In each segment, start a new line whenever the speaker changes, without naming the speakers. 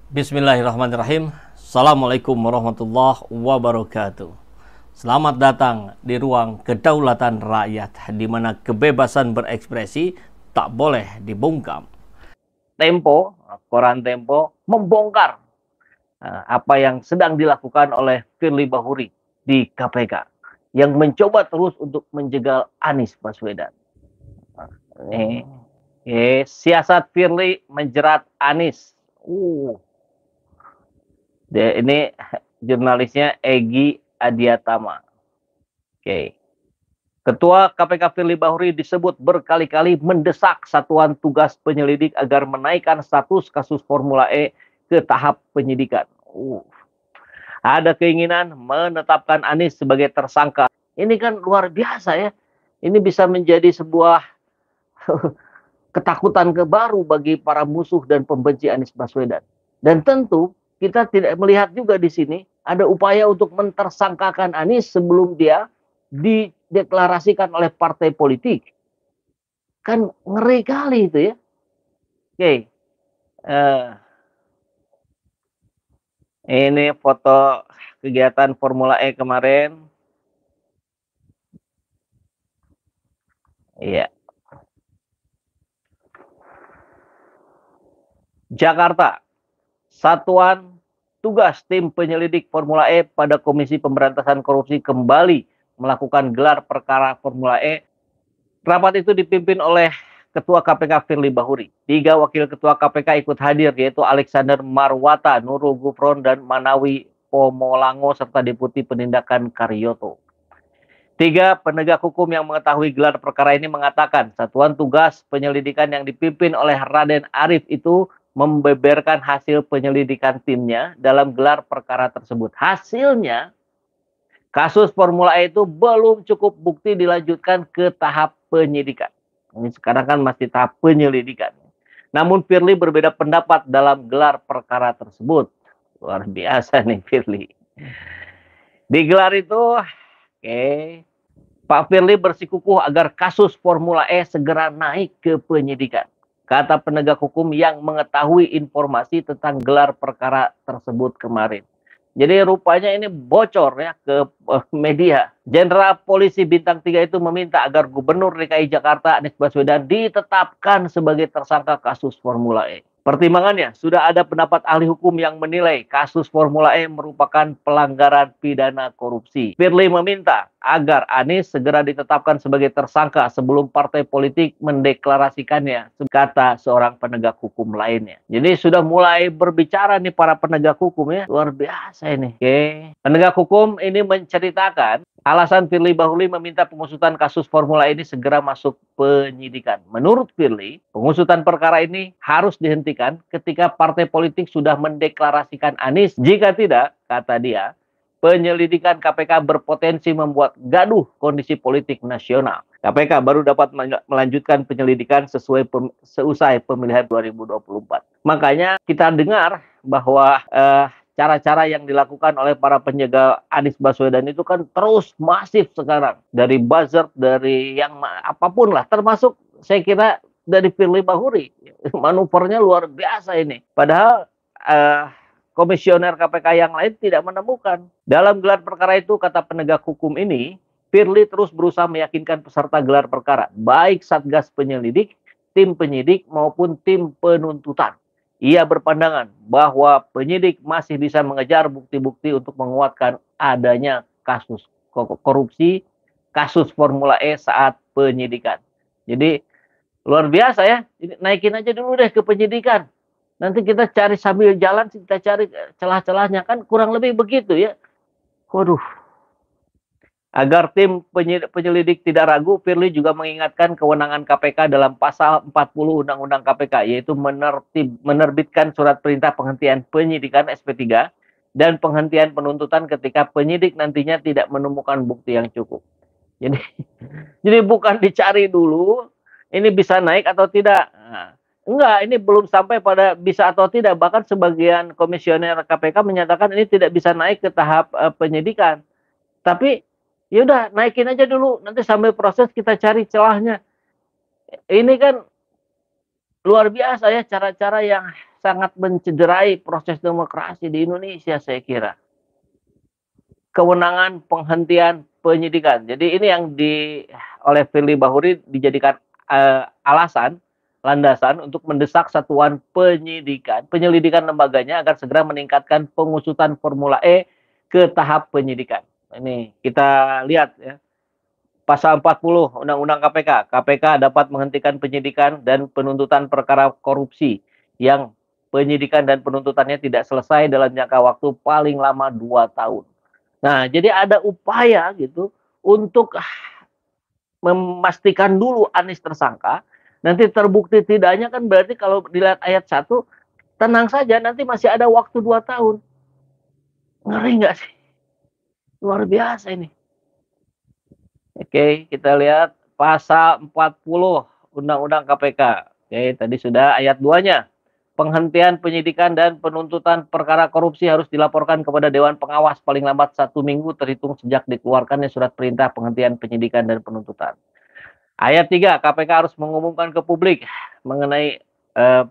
Bismillahirrahmanirrahim. Assalamualaikum warahmatullahi wabarakatuh. Selamat datang di ruang kedaulatan rakyat, di mana kebebasan berekspresi tak boleh dibungkam. Tempo, koran Tempo membongkar apa yang sedang dilakukan oleh Firly Bahuri di KPK yang mencoba terus untuk menjegal Anies Baswedan. Siasat Firly menjerat Anies. Ini jurnalisnya Egy Adiatama. Ketua KPK Firly Bahuri disebut berkali-kali mendesak Satuan Tugas Penyelidik agar menaikkan status kasus Formula E ke tahap penyidikan. Ada keinginan menetapkan Anies sebagai tersangka. Ini kan luar biasa ya. Ini bisa menjadi sebuah ketakutan baru bagi para musuh dan pembenci Anies Baswedan. Dan tentu kita tidak melihat juga di sini ada upaya untuk mentersangkakan Anies sebelum dia dideklarasikan oleh partai politik. Kan ngeri kali itu ya. Ini foto kegiatan Formula E kemarin. Iya. Jakarta. Satuan Tugas Tim Penyelidik Formula E pada Komisi Pemberantasan Korupsi kembali melakukan gelar perkara Formula E. Rapat itu dipimpin oleh Ketua KPK Firly Bahuri. 3 wakil Ketua KPK ikut hadir, yaitu Alexander Marwata, Nurul Gufron, dan Manawi Pomolango, serta Deputi Penindakan Karyoto. 3 penegak hukum yang mengetahui gelar perkara ini mengatakan Satuan Tugas Penyelidikan yang dipimpin oleh Raden Arif itu membeberkan hasil penyelidikan timnya dalam gelar perkara tersebut. Hasilnya, kasus Formula E itu belum cukup bukti dilanjutkan ke tahap penyidikan. Ini sekarang kan masih tahap penyelidikan. Namun Firly berbeda pendapat dalam gelar perkara tersebut. Luar biasa nih Firly. Di gelar itu, Pak Firly bersikukuh agar kasus Formula E segera naik ke penyidikan. Kata penegak hukum yang mengetahui informasi tentang gelar perkara tersebut kemarin. Jadi rupanya ini bocor ya ke media. Jenderal Polisi Bintang 3 itu meminta agar Gubernur DKI Jakarta Anies Baswedan ditetapkan sebagai tersangka kasus Formula E. Pertimbangannya, sudah ada pendapat ahli hukum yang menilai kasus Formula E merupakan pelanggaran pidana korupsi. Firly meminta agar Anies segera ditetapkan sebagai tersangka sebelum partai politik mendeklarasikannya, kata seorang penegak hukum lainnya. Jadi sudah mulai berbicara nih para penegak hukum ya, luar biasa ini. Penegak hukum ini menceritakan alasan Firly Bahuri meminta pengusutan kasus Formula E ini segera masuk penyidikan. Menurut Firly, pengusutan perkara ini harus dihentikan ketika partai politik sudah mendeklarasikan Anies. Jika tidak, kata dia, penyelidikan KPK berpotensi membuat gaduh kondisi politik nasional. KPK baru dapat melanjutkan penyelidikan seusai pemilihan 2024. Makanya kita dengar bahwa cara-cara yang dilakukan oleh para penjaga Anies Baswedan itu kan terus masif sekarang. Dari buzzer, dari yang apapun lah. Termasuk saya kira dari Firly Bahuri. Manuvernya luar biasa ini. Padahal komisioner KPK yang lain tidak menemukan. Dalam gelar perkara itu, kata penegak hukum ini, Firly terus berusaha meyakinkan peserta gelar perkara, baik Satgas Penyelidik, tim penyidik maupun tim penuntutan. Ia berpandangan bahwa penyidik masih bisa mengejar bukti-bukti untuk menguatkan adanya kasus korupsi, kasus Formula E saat penyidikan. Jadi luar biasa ya, naikin aja dulu deh ke penyidikan. Nanti kita cari sambil jalan, kita cari celah-celahnya, kan kurang lebih begitu ya. Waduh. Agar tim penyelidik tidak ragu, Firly juga mengingatkan kewenangan KPK dalam pasal 40 Undang-Undang KPK, yaitu menerbitkan surat perintah penghentian penyidikan SP3 dan penghentian penuntutan ketika penyidik nantinya tidak menemukan bukti yang cukup. Jadi bukan dicari dulu, ini bisa naik atau tidak. Enggak, ini belum sampai pada bisa atau tidak. Bahkan sebagian komisioner KPK menyatakan ini tidak bisa naik ke tahap penyidikan. Tapi ya udah naikin aja dulu, nanti sambil proses kita cari celahnya. Ini kan luar biasa ya cara-cara yang sangat mencederai proses demokrasi di Indonesia saya kira. Kewenangan penghentian penyidikan. Jadi ini yang oleh Firly Bahuri dijadikan alasan, landasan untuk mendesak satuan penyelidikan lembaganya agar segera meningkatkan pengusutan Formula E ke tahap penyidikan. Ini kita lihat ya. Pasal 40 Undang-Undang KPK. KPK dapat menghentikan penyidikan dan penuntutan perkara korupsi yang penyidikan dan penuntutannya tidak selesai dalam jangka waktu paling lama 2 tahun. Nah, jadi ada upaya gitu untuk memastikan dulu Anies tersangka. Nanti terbukti tidaknya kan berarti kalau dilihat ayat 1, tenang saja nanti masih ada waktu 2 tahun. Ngeri nggak sih? Luar biasa ini. Oke, kita lihat pasal 40 Undang-Undang KPK. Oke, tadi sudah ayat 2-nya. Penghentian penyidikan dan penuntutan perkara korupsi harus dilaporkan kepada Dewan Pengawas paling lambat 1 minggu terhitung sejak dikeluarkannya surat perintah penghentian penyidikan dan penuntutan. Ayat 3, KPK harus mengumumkan ke publik mengenai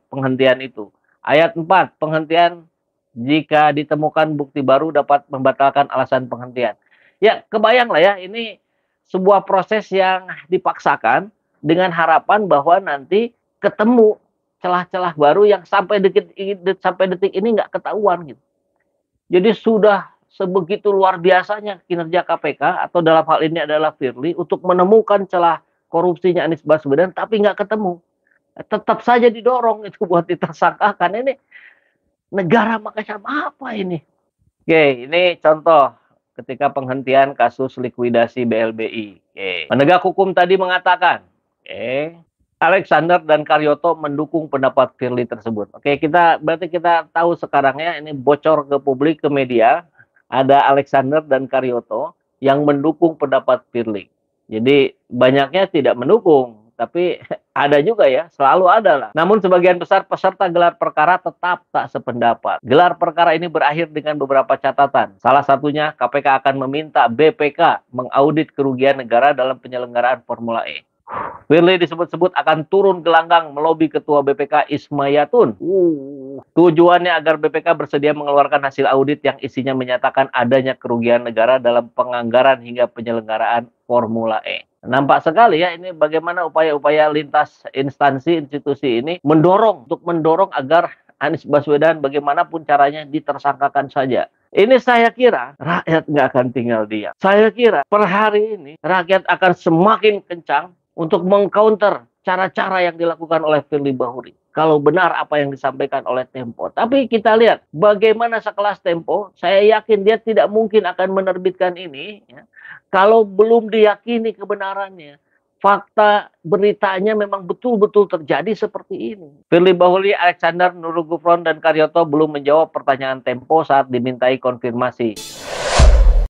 penghentian itu. Ayat 4, penghentian jika ditemukan bukti baru dapat membatalkan alasan penghentian. Ya, kebayang lah ya, ini sebuah proses yang dipaksakan dengan harapan bahwa nanti ketemu celah-celah baru yang sampai detik ini nggak ketahuan gitu. Jadi sudah sebegitu luar biasanya kinerja KPK atau dalam hal ini adalah Firly untuk menemukan celah korupsinya Anies Baswedan tapi nggak ketemu. Tetap saja didorong itu buat ditersangkakan. Ini negara macam apa ini? Oke, ini contoh ketika penghentian kasus likuidasi BLBI. Oke. Penegak hukum tadi mengatakan, Alexander dan Karyoto mendukung pendapat Firly tersebut. Oke, berarti kita tahu sekarang ya, ini bocor ke publik, ke media, ada Alexander dan Karyoto yang mendukung pendapat Firly. Jadi banyaknya tidak mendukung, tapi ada juga ya, selalu ada lah. Namun sebagian besar peserta gelar perkara tetap tak sependapat. Gelar perkara ini berakhir dengan beberapa catatan. Salah satunya KPK akan meminta BPK mengaudit kerugian negara dalam penyelenggaraan Formula E. Firly disebut-sebut akan turun gelanggang melobi Ketua BPK Ismayatun. Tujuannya agar BPK bersedia mengeluarkan hasil audit yang isinya menyatakan adanya kerugian negara dalam penganggaran hingga penyelenggaraan Formula E. Nampak sekali ya ini bagaimana upaya-upaya lintas instansi institusi ini untuk mendorong agar Anies Baswedan bagaimanapun caranya ditersangkakan saja. Ini saya kira rakyat nggak akan tinggal diam. Saya kira per hari ini rakyat akan semakin kencang untuk mengcounter cara-cara yang dilakukan oleh Firly Bahuri. Kalau benar apa yang disampaikan oleh Tempo. Tapi kita lihat bagaimana sekelas Tempo, saya yakin dia tidak mungkin akan menerbitkan ini ya, kalau belum diyakini kebenarannya. Fakta beritanya memang betul-betul terjadi seperti ini. Firly Bahuri, Alexander, Nurul Gufron, dan Karyoto belum menjawab pertanyaan Tempo saat dimintai konfirmasi.